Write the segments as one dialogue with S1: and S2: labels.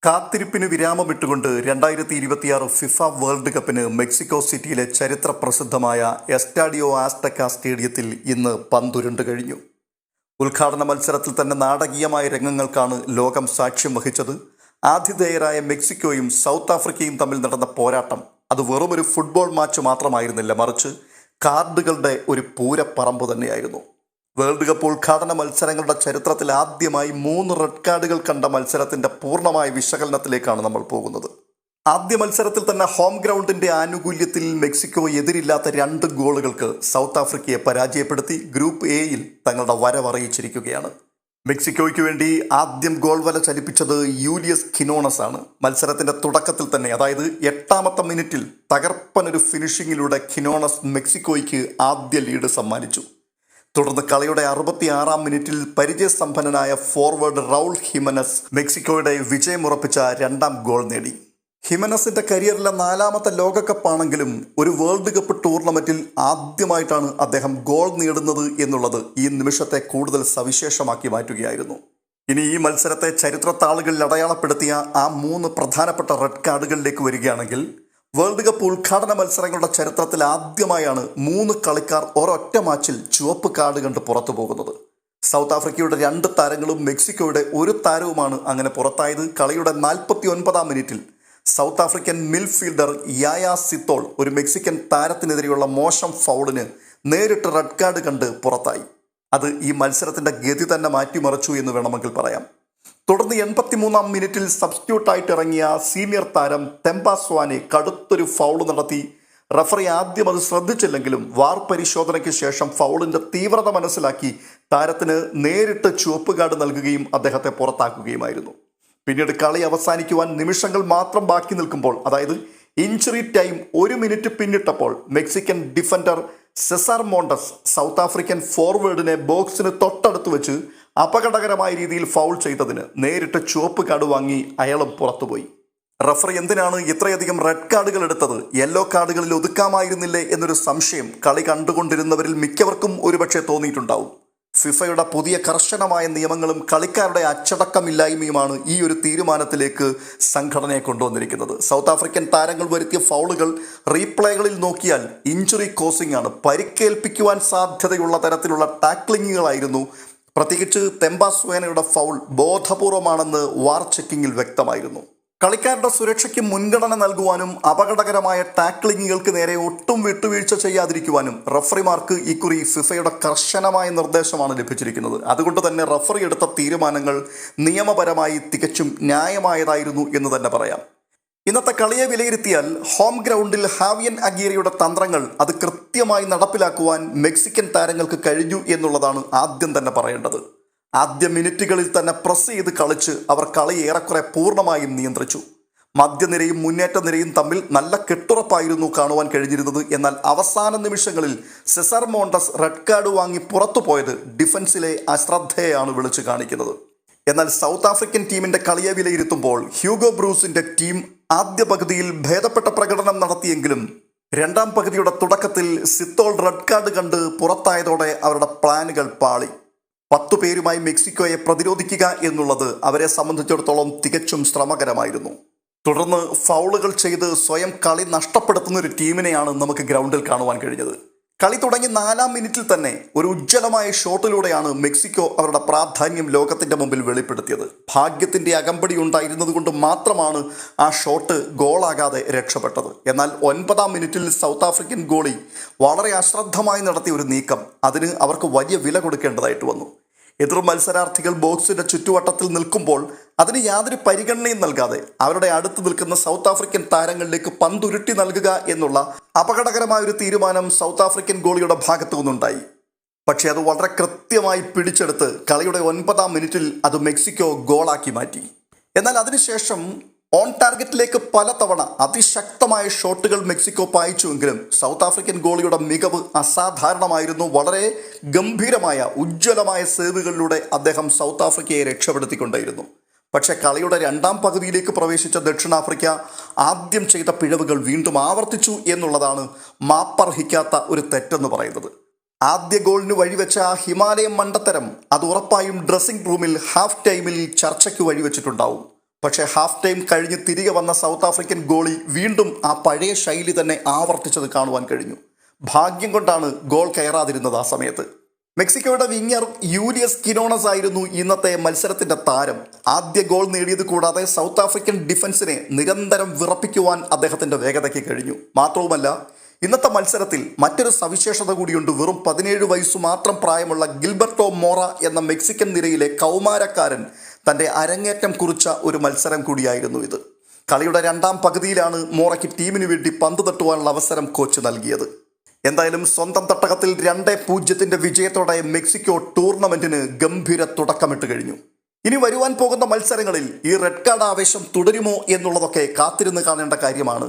S1: കാത്തിരിപ്പിന് വിരാമമിട്ടുകൊണ്ട് 2026 FIFA world കപ്പിന് Mexico സിറ്റിയിലെ ചരിത്ര പ്രസിദ്ധമായ എസ്റ്റാഡിയോ ആസ്തക്ക സ്റ്റേഡിയത്തിൽ ഇന്ന് പന്തുരുണ്ട് കഴിഞ്ഞു. ഉദ്ഘാടന മത്സരത്തിൽ തന്നെ നാടകീയമായ രംഗങ്ങൾക്കാണ് ലോകം സാക്ഷ്യം വഹിച്ചത്. ആതിഥേയരായ മെക്സിക്കോയും സൗത്ത് ആഫ്രിക്കയും തമ്മിൽ നടന്ന പോരാട്ടം അത് വെറുമൊരു ഫുട്ബോൾ മാച്ച് മാത്രമായിരുന്നില്ല, മറിച്ച് കാർഡുകളുടെ ഒരു പൂരപ്പറമ്പ് തന്നെയായിരുന്നു. വേൾഡ് കപ്പ് ഉദ്ഘാടന മത്സരങ്ങളുടെ ചരിത്രത്തിൽ ആദ്യമായി 3 റെഡ് കാർഡുകൾ കണ്ട മത്സരത്തിന്റെ പൂർണ്ണമായ വിശകലനത്തിലേക്കാണ് നമ്മൾ പോകുന്നത്. ആദ്യ മത്സരത്തിൽ തന്നെ ഹോം ഗ്രൗണ്ടിന്റെ ആനുകൂല്യത്തിൽ മെക്സിക്കോ എതിരില്ലാത്ത 2 ഗോളുകൾക്ക് സൗത്ത് ആഫ്രിക്കയെ പരാജയപ്പെടുത്തി ഗ്രൂപ്പ് എയിൽ തങ്ങളുടെ വരവറിയിച്ചിരിക്കുകയാണ്. മെക്സിക്കോയ്ക്ക് വേണ്ടി ആദ്യം ഗോൾ വല ചലിപ്പിച്ചത് യൂലിയസ് ഖിനോണസ് ആണ്. മത്സരത്തിന്റെ തുടക്കത്തിൽ തന്നെ, അതായത് 8ാമത്തെ മിനിറ്റിൽ തകർപ്പനൊരു ഫിനിഷിങ്ങിലൂടെ ഖിനോണസ് മെക്സിക്കോയ്ക്ക് ആദ്യ ലീഡ് സമ്മാനിച്ചു. തുടർന്ന് കളിയുടെ 66ാം മിനിറ്റിൽ പരിചയസമ്പന്നനായ ഫോർവേഡ് റൗൾ ഹിമനസ് മെക്സിക്കോയുടെ വിജയമുറപ്പിച്ച 2ാം ഗോൾ നേടി. ഹിമനസിന്റെ കരിയറിലെ 4ാമത്തെ ലോകകപ്പാണെങ്കിലും ഒരു വേൾഡ് കപ്പ് ടൂർണമെന്റിൽ ആദ്യമായിട്ടാണ് അദ്ദേഹം ഗോൾ നേടുന്നത് എന്നുള്ളത് ഈ നിമിഷത്തെ കൂടുതൽ സവിശേഷമാക്കി മാറ്റുകയായിരുന്നു. ഇനി ഈ മത്സരത്തെ ചരിത്രത്താളുകളിൽ അടയാളപ്പെടുത്തിയ ആ 3 പ്രധാനപ്പെട്ട റെഡ് കാർഡുകളിലേക്ക് വരികയാണെങ്കിൽ, വേൾഡ് കപ്പ് ഉദ്ഘാടന മത്സരങ്ങളുടെ ചരിത്രത്തിൽ ആദ്യമായാണ് 3 കളിക്കാർ ഒരൊറ്റ മാച്ചിൽ ചുവപ്പ് കാർഡ് കണ്ട് പുറത്തു പോകുന്നത്. സൗത്ത് ആഫ്രിക്കയുടെ 2 താരങ്ങളും മെക്സിക്കോയുടെ 1 താരവുമാണ് അങ്ങനെ പുറത്തായത്. കളിയുടെ 49ാം മിനിറ്റിൽ സൗത്ത് ആഫ്രിക്കൻ മിഡ്ഫീൽഡർ യായ സിത്തോൾ ഒരു മെക്സിക്കൻ താരത്തിനെതിരെയുള്ള മോശം ഫൗളിന് നേരിട്ട് റെഡ് കാർഡ് കണ്ട് പുറത്തായി. അത് ഈ മത്സരത്തിന്റെ ഗതി തന്നെ മാറ്റിമറിച്ചു എന്ന് വേണമെങ്കിൽ പറയാം. തുടർന്ന് 83ാം മിനിറ്റിൽ സബ്സ്റ്റിറ്റ്യൂട്ടായിട്ട് ഇറങ്ങിയ സീനിയർ താരം തെമ്പാസ്വാനെ കടുത്തൊരു ഫൗള് നടത്തി. റഫറി ആദ്യം അത് ശ്രദ്ധിച്ചില്ലെങ്കിലും വാർ പരിശോധനയ്ക്ക് ശേഷം ഫൗളിന്റെ തീവ്രത മനസ്സിലാക്കി താരത്തിന് നേരിട്ട് ചുവപ്പ് കാർഡ് നൽകുകയും അദ്ദേഹത്തെ പുറത്താക്കുകയുമായിരുന്നു. പിന്നീട് കളി അവസാനിക്കുവാൻ നിമിഷങ്ങൾ മാത്രം ബാക്കി നിൽക്കുമ്പോൾ, അതായത് ഇഞ്ചുറി ടൈം 1 മിനിറ്റ് പിന്നിട്ടപ്പോൾ, Mexican defender Cesar Montes South African ഫോർവേഡിനെ ബോക്സിന് തൊട്ടടുത്ത് വെച്ച് അപകടകരമായ രീതിയിൽ ഫൗൾ ചെയ്തതിന് നേരിട്ട് ചുവപ്പ് കാർഡ് വാങ്ങി അയാളും പുറത്തുപോയി. റഫറി എന്തിനാണ് ഇത്രയധികം റെഡ് കാർഡുകൾ എടുത്തത്, യെല്ലോ കാർഡുകളിൽ ഒതുക്കാമായിരുന്നില്ലേ എന്നൊരു സംശയം കളി കണ്ടുകൊണ്ടിരുന്നവരിൽ മിക്കവർക്കും ഒരുപക്ഷെ തോന്നിയിട്ടുണ്ടാവും. ഫിഫയുടെ പുതിയ കർശനമായ നിയമങ്ങളും കളിക്കാരുടെ അച്ചടക്കമില്ലായ്മയുമാണ് ഈ ഒരു തീരുമാനത്തിലേക്ക് സംഘടനയെ കൊണ്ടുവന്നിരിക്കുന്നത്. സൗത്ത് ആഫ്രിക്കൻ താരങ്ങൾ വരുത്തിയ ഫൗളുകൾ റീപ്ലേകളിൽ നോക്കിയാൽ ഇഞ്ചുറി കോസിംഗ് ആണ്. പരിക്കേൽപ്പിക്കുവാൻ സാധ്യതയുള്ള തരത്തിലുള്ള ടാക്ലിങ്ങുകളായിരുന്നു. പ്രത്യേകിച്ച് തെമ്പാസ്വേനയുടെ ഫൗൾ ബോധപൂർവമാണെന്ന് വാർ ചെക്കിങ്ങിൽ വ്യക്തമായിരുന്നു. കളിക്കാരുടെ സുരക്ഷയ്ക്ക് മുൻഗണന നൽകുവാനും അപകടകരമായ ടാക്ലിങ്ങുകൾക്ക് നേരെ ഒട്ടും വിട്ടുവീഴ്ച ചെയ്യാതിരിക്കുവാനും റഫറിമാർക്ക് ഇക്കുറി ഫിഫയുടെ കർശനമായ നിർദ്ദേശമാണ് ലഭിച്ചിരിക്കുന്നത്. അതുകൊണ്ട് തന്നെ റഫറി എടുത്ത തീരുമാനങ്ങൾ നിയമപരമായി തികച്ചും ന്യായമായതായിരുന്നു എന്ന് തന്നെ പറയാം. ഇന്നത്തെ കളിയെ വിലയിരുത്തിയാൽ ഹോം ഗ്രൗണ്ടിൽ ഹാവിയൻ അഗീറയുടെ തന്ത്രങ്ങൾ അത് കൃത്യമായി നടപ്പിലാക്കുവാൻ മെക്സിക്കൻ താരങ്ങൾക്ക് കഴിഞ്ഞു എന്നുള്ളതാണ് ആദ്യം തന്നെ പറയേണ്ടത്. ആദ്യ മിനിറ്റുകളിൽ തന്നെ പ്രസ് ചെയ്ത് കളിച്ച് അവർ കളി ഏറെക്കുറെ പൂർണ്ണമായും നിയന്ത്രിച്ചു. മധ്യനിരയും മുന്നേറ്റ നിരയും തമ്മിൽ നല്ല കെട്ടുറപ്പായിരുന്നു കാണുവാൻ കഴിഞ്ഞിരുന്നത്. എന്നാൽ അവസാന നിമിഷങ്ങളിൽ സെസാർ മോണ്ടസ് റെഡ് കാർഡ് വാങ്ങി പുറത്തു പോയത് ഡിഫൻസിലെ അശ്രദ്ധയെയാണ് വിളിച്ചു കാണിക്കുന്നത്. എന്നാൽ സൗത്ത് ആഫ്രിക്കൻ ടീമിന്റെ കളിയെ വിലയിരുത്തുമ്പോൾ ഹ്യൂഗോ ബ്രൂസിന്റെ ടീം ആദ്യ പകുതിയിൽ ഭേദപ്പെട്ട പ്രകടനം നടത്തിയെങ്കിലും 2ാം പകുതിയുടെ തുടക്കത്തിൽ സിത്തോൾ റെഡ് കാർഡ് കണ്ട് പുറത്തായതോടെ അവരുടെ പ്ലാനുകൾ പാളി. 10 പേരുമായി മെക്സിക്കോയെ പ്രതിരോധിക്കുക എന്നുള്ളത് അവരെ സംബന്ധിച്ചിടത്തോളം തികച്ചും ശ്രമകരമായിരുന്നു. തുടർന്ന് ഫൗളുകൾ ചെയ്ത് സ്വയം കളി നഷ്ടപ്പെടുത്തുന്ന ഒരു ടീമിനെയാണ് നമുക്ക് ഗ്രൗണ്ടിൽ കാണുവാൻ കഴിഞ്ഞത്. കളി തുടങ്ങി 4ാം മിനിറ്റിൽ തന്നെ ഒരു ഉജ്ജ്വലമായ ഷോട്ടിലൂടെയാണ് മെക്സിക്കോ അവരുടെ പ്രാധാന്യം ലോകത്തിന്റെ മുമ്പിൽ വെളിപ്പെടുത്തിയത്. ഭാഗ്യത്തിന്റെ അകമ്പടി ഉണ്ടായിരുന്നത് കൊണ്ട് മാത്രമാണ് ആ ഷോട്ട് ഗോളാകാതെ രക്ഷപ്പെട്ടത്. എന്നാൽ 9ാം മിനിറ്റിൽ സൗത്ത് ആഫ്രിക്കൻ ഗോളി വളരെ അശ്രദ്ധമായി നടത്തിയ ഒരു നീക്കം, അതിന് അവർക്ക് വലിയ വില കൊടുക്കേണ്ടതായിട്ട് വന്നു. എതിർ മത്സരാർത്ഥികൾ ബോക്സിന്റെ ചുറ്റുവട്ടത്തിൽ നിൽക്കുമ്പോൾ അതിന് യാതൊരു പരിഗണനയും നൽകാതെ അവരുടെ അടുത്ത് നിൽക്കുന്ന സൗത്ത് ആഫ്രിക്കൻ താരങ്ങളിലേക്ക് പന്തുരുട്ടി നൽകുക എന്നുള്ള അപകടകരമായ ഒരു തീരുമാനം സൗത്ത് ആഫ്രിക്കൻ ഗോളിയുടെ ഭാഗത്തു നിന്നുണ്ടായി. പക്ഷേ അത് വളരെ കൃത്യമായി പിടിച്ചെടുത്ത് കളിയുടെ 9ാം മിനിറ്റിൽ അത് മെക്സിക്കോ ഗോളാക്കി മാറ്റി. എന്നാൽ അതിനുശേഷം ഓൺ ടാർഗറ്റിലേക്ക് പലതവണ അതിശക്തമായ ഷോട്ടുകൾ മെക്സിക്കോ പായിച്ചുവെങ്കിലും സൗത്ത് ആഫ്രിക്കൻ ഗോളിയുടെ മികവ് അസാധാരണമായിരുന്നു. വളരെ ഗംഭീരമായ ഉജ്ജ്വലമായ സേവുകളിലൂടെ അദ്ദേഹം സൗത്ത് ആഫ്രിക്കയെ രക്ഷപ്പെടുത്തിക്കൊണ്ടേയിരുന്നു. പക്ഷേ കളിയുടെ 2ാം പകുതിയിലേക്ക് പ്രവേശിച്ച ദക്ഷിണാഫ്രിക്ക ആദ്യം ചെയ്ത പിഴവുകൾ വീണ്ടും ആവർത്തിച്ചു എന്നുള്ളതാണ് മാപ്പർഹിക്കാത്ത ഒരു തെറ്റെന്ന് പറയുന്നത്. ആദ്യ ഗോളിന് വഴിവെച്ച ആ ഹിമാലയൻ മണ്ടത്തരം അത് ഉറപ്പായും ഡ്രസ്സിംഗ് റൂമിൽ ഹാഫ് ടൈമിൽ ചർച്ചയ്ക്ക് വഴിവെച്ചിട്ടുണ്ടാവും. പക്ഷേ ഹാഫ് ടൈം കഴിഞ്ഞ് തിരികെ വന്ന സൗത്ത് ആഫ്രിക്കൻ ഗോളി വീണ്ടും ആ പഴയ ശൈലി തന്നെ ആവർത്തിച്ചത് കാണുവാൻ കഴിഞ്ഞു. ഭാഗ്യം കൊണ്ടാണ് ഗോൾ കയറാതിരുന്നത് ആ സമയത്ത്. മെക്സിക്കോയുടെ വിങ്ങർ യൂലിയസ് കിനോണസ് ആയിരുന്നു ഇന്നത്തെ മത്സരത്തിന്റെ താരം. ആദ്യ ഗോൾ നേടിയത് കൂടാതെ സൗത്ത് ആഫ്രിക്കൻ ഡിഫൻസിനെ നിരന്തരം വിറപ്പിക്കുവാൻ അദ്ദേഹത്തിന്റെ വേഗതയ്ക്ക് കഴിഞ്ഞു. മാത്രവുമല്ല, ഇന്നത്തെ മത്സരത്തിൽ മറ്റൊരു സവിശേഷത കൂടിയുണ്ട്. വെറും 17 വയസ്സു മാത്രം പ്രായമുള്ള ഗിൽബർട്ടോ മോറ എന്ന മെക്സിക്കൻ നിരയിലെ കൗമാരക്കാരൻ തന്റെ അരങ്ങേറ്റം കുറിച്ച ഒരു മത്സരം കൂടിയായിരുന്നു ഇത്. കളിയുടെ രണ്ടാം പകുതിയിലാണ് മോറയ്ക്ക് ടീമിന് വേണ്ടി പന്ത് തട്ടുവാനുള്ള അവസരം കോച്ച് നൽകിയത്. എന്തായാലും സ്വന്തം തട്ടകത്തിൽ 2-0 വിജയത്തോടെ മെക്സിക്കോ ടൂർണമെന്റിന് ഗംഭീര തുടക്കമിട്ട് കഴിഞ്ഞു. ഇനി വരുവാൻ പോകുന്ന മത്സരങ്ങളിൽ ഈ റെഡ് കാർഡ് ആവേശം തുടരുമോ എന്നുള്ളതൊക്കെ കാത്തിരുന്ന് കാണേണ്ട കാര്യമാണ്.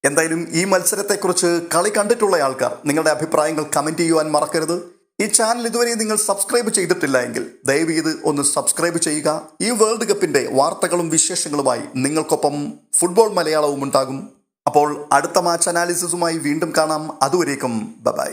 S1: എന്തായാലും ഈ മത്സരത്തെക്കുറിച്ച് കളി കണ്ടിട്ടുള്ള ആൾക്കാർ നിങ്ങളുടെ അഭിപ്രായങ്ങൾ കമൻറ്റ് ചെയ്യുവാൻ മറക്കരുത്. ഈ ചാനൽ ഇതുവരെ നിങ്ങൾ സബ്സ്ക്രൈബ് ചെയ്തിട്ടില്ല എങ്കിൽ ദയവ് ചെയ്ത് ഒന്ന് സബ്സ്ക്രൈബ് ചെയ്യുക. ഈ വേൾഡ് കപ്പിൻ്റെ വാർത്തകളും വിശേഷങ്ങളുമായി നിങ്ങൾക്കൊപ്പം ഫുട്ബോൾ മലയാളവും ഉണ്ടാകും. അപ്പോൾ അടുത്ത മാച്ച് അനാലിസിസുമായി വീണ്ടും കാണാം. അതുവരേക്കും ബൈ.